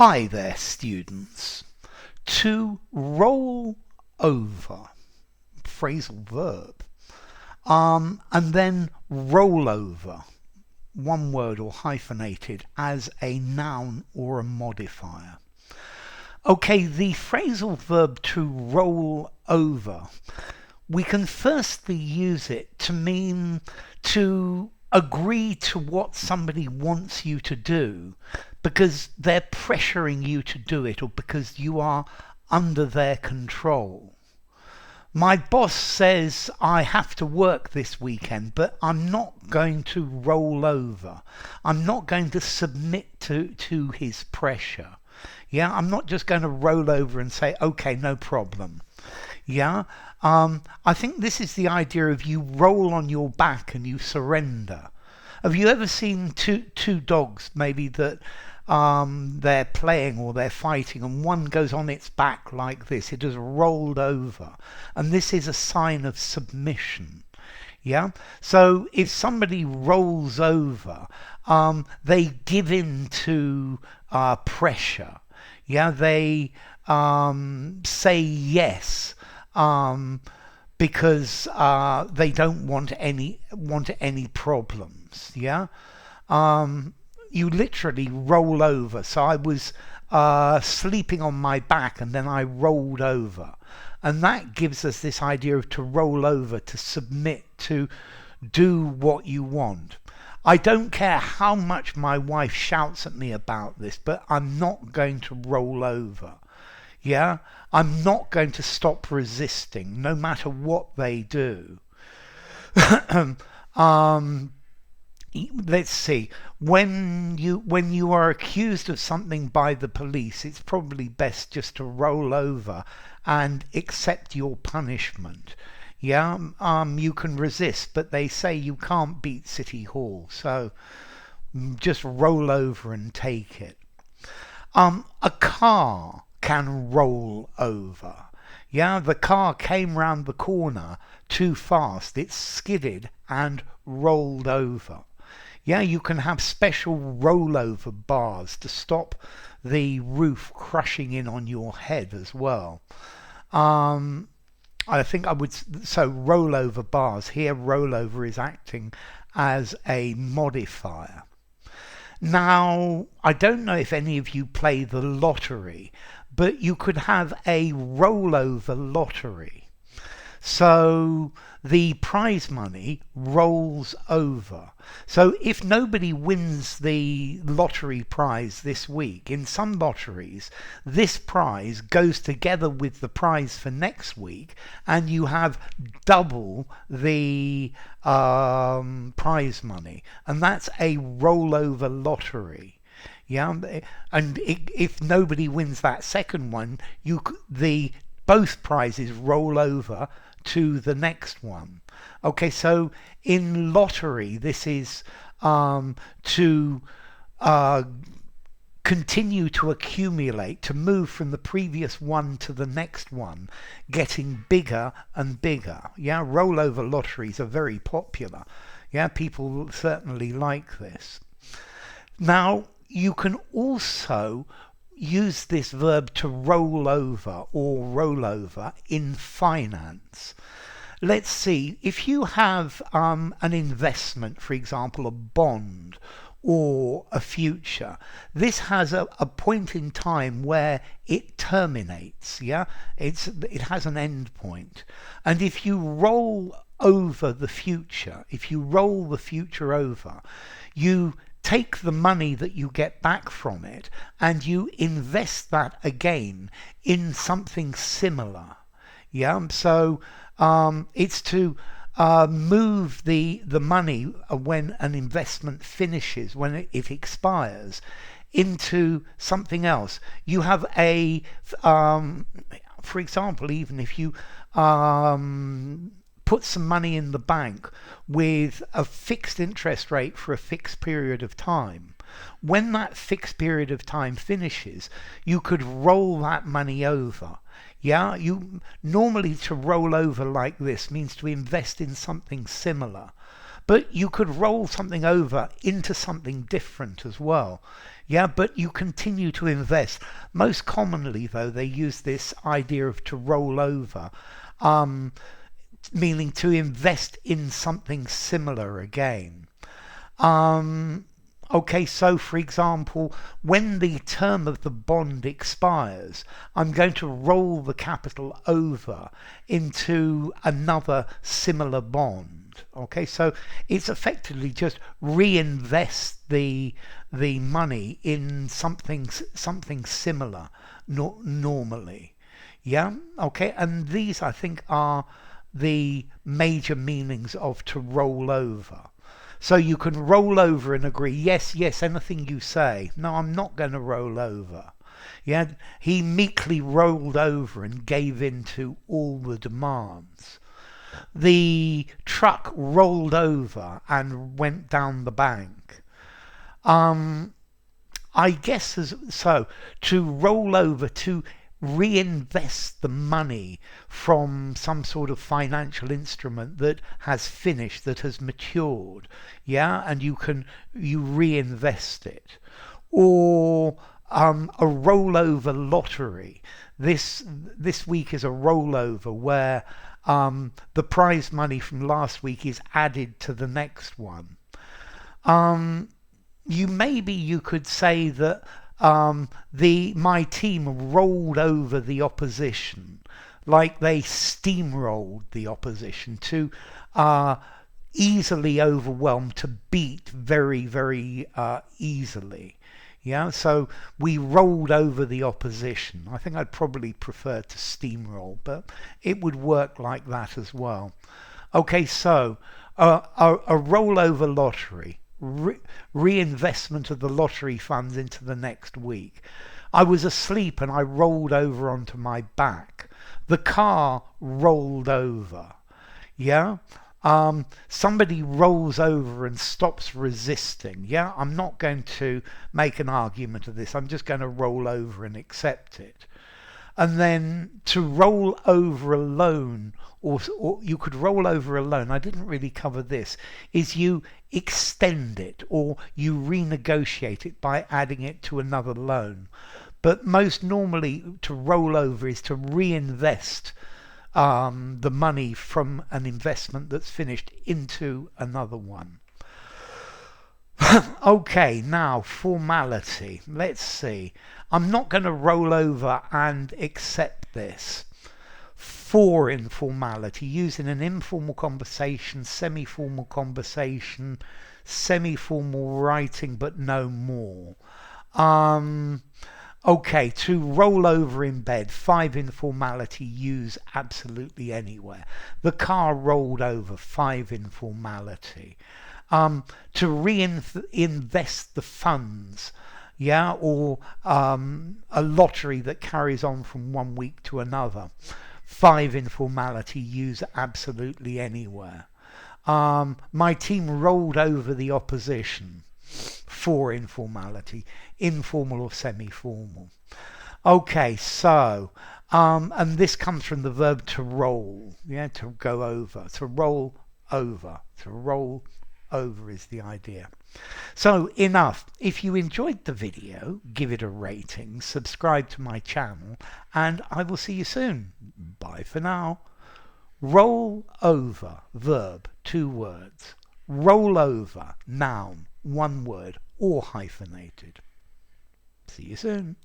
Hi there, students. To roll over, phrasal verb, and then roll over, one word or hyphenated, as a noun or a modifier. Okay, the phrasal verb to roll over, we can firstly use it to mean to agree to what somebody wants you to do because they're pressuring you to do it or because you are under their control. My boss says I have to work this weekend, but I'm not going to roll over. I'm not going to submit to his pressure. Yeah, I'm not just going to roll over and say, okay, no problem. Yeah, I think this is the idea of you roll on your back and you surrender. Have you ever seen two dogs maybe that they're playing or they're fighting and one goes on its back like this? It has rolled over, and this is a sign of submission. Yeah, so if somebody rolls over, they give in to pressure. Yeah, they say yes because they don't want any problems. Yeah, you literally roll over. So I was sleeping on my back and then I rolled over, and that gives us this idea of to roll over, to submit, to do what you want. I don't care how much my wife shouts at me about this, but I'm not going to roll over. Yeah, I'm not going to stop resisting no matter what they do. Let's see. When you are accused of something by the police, it's probably best just to roll over and accept your punishment. Yeah, you can resist, but they say you can't beat City Hall, so just roll over and take it. A car can roll over. Yeah, the car came round the corner too fast. It skidded and rolled over. Yeah, you can have special rollover bars to stop the roof crushing in on your head as well. I think I would, so rollover bars. Here rollover is acting as a modifier. Now, I don't know if any of you play the lottery, but you could have a rollover lottery. So the prize money rolls over. So if nobody wins the lottery prize this week, in some lotteries, this prize goes together with the prize for next week, and you have double the prize money. And that's a rollover lottery. Yeah, and if nobody wins that second one, both prizes roll over to the next one. Okay, so in lottery, this is to continue to accumulate, to move from the previous one to the next one, getting bigger and bigger. Yeah, rollover lotteries are very popular. Yeah, people certainly like this. Now, you can also use this verb to roll over or roll over in finance. Let's see, if you have an investment, for example, a bond or a future, this has a point in time where it terminates. Yeah, it has an end point. And if you roll over the future, if you roll the future over, you take the money that you get back from it and you invest that again in something similar. Yeah, so it's to move the money when an investment finishes, when it expires, into something else. You have for example, even if you put some money in the bank with a fixed interest rate for a fixed period of time. When that fixed period of time finishes, you could roll that money over. Yeah, you normally to roll over like this means to invest in something similar. But you could roll something over into something different as well. Yeah, but you continue to invest. Most commonly, though, they use this idea of to roll over, um, meaning to invest in something similar again. Um, okay, so for example, when the term of the bond expires, I'm going to roll the capital over into another similar bond. Okay, so it's effectively just reinvest the money in something similar, normally. Yeah, okay, and these I think are the major meanings of to roll over. So you can roll over and agree, yes, yes, anything you say. No, I'm not going to roll over. Yeah, he meekly rolled over and gave in to all the demands. The truck rolled over and went down the bank. I guess so. To roll over, to reinvest the money from some sort of financial instrument that has finished, that has matured, yeah, and you reinvest it. Or a rollover lottery. This week is a rollover where the prize money from last week is added to the next one. You could say that my team rolled over the opposition, like they steamrolled the opposition to easily overwhelm, to beat very, very easily. Yeah, so we rolled over the opposition. I think I'd probably prefer to steamroll, but it would work like that as well. Okay, so a rollover lottery, reinvestment of the lottery funds into the next week. I was asleep and I rolled over onto my back. The car rolled over. Yeah? Somebody rolls over and stops resisting. Yeah? I'm not going to make an argument of this. I'm just going to roll over and accept it. And then to roll over alone, or you could roll over alone, I didn't really cover this, is you extend it or you renegotiate it by adding it to another loan. But most normally to roll over is to reinvest the money from an investment that's finished into another one. Okay, now formality. Let's see. I'm not going to roll over and accept this. For informality, used in an informal conversation, semi-formal conversation, semi-formal writing, but no more. Okay, to roll over in bed, 5 informality, use absolutely anywhere. The car rolled over, 5 informality. To reinvest the funds, yeah, or a lottery that carries on from one week to another. 5 informality, use absolutely anywhere. My team rolled over the opposition. 4 informality, informal or semi-formal. Okay, so and this comes from the verb to roll, yeah, to go over, to roll over, to roll over is the idea. So enough. If you enjoyed the video, give it a rating, subscribe to my channel, and I will see you soon. Bye for now. Roll over, verb, 2 words. Roll over, noun, 1 word, or hyphenated. See you soon.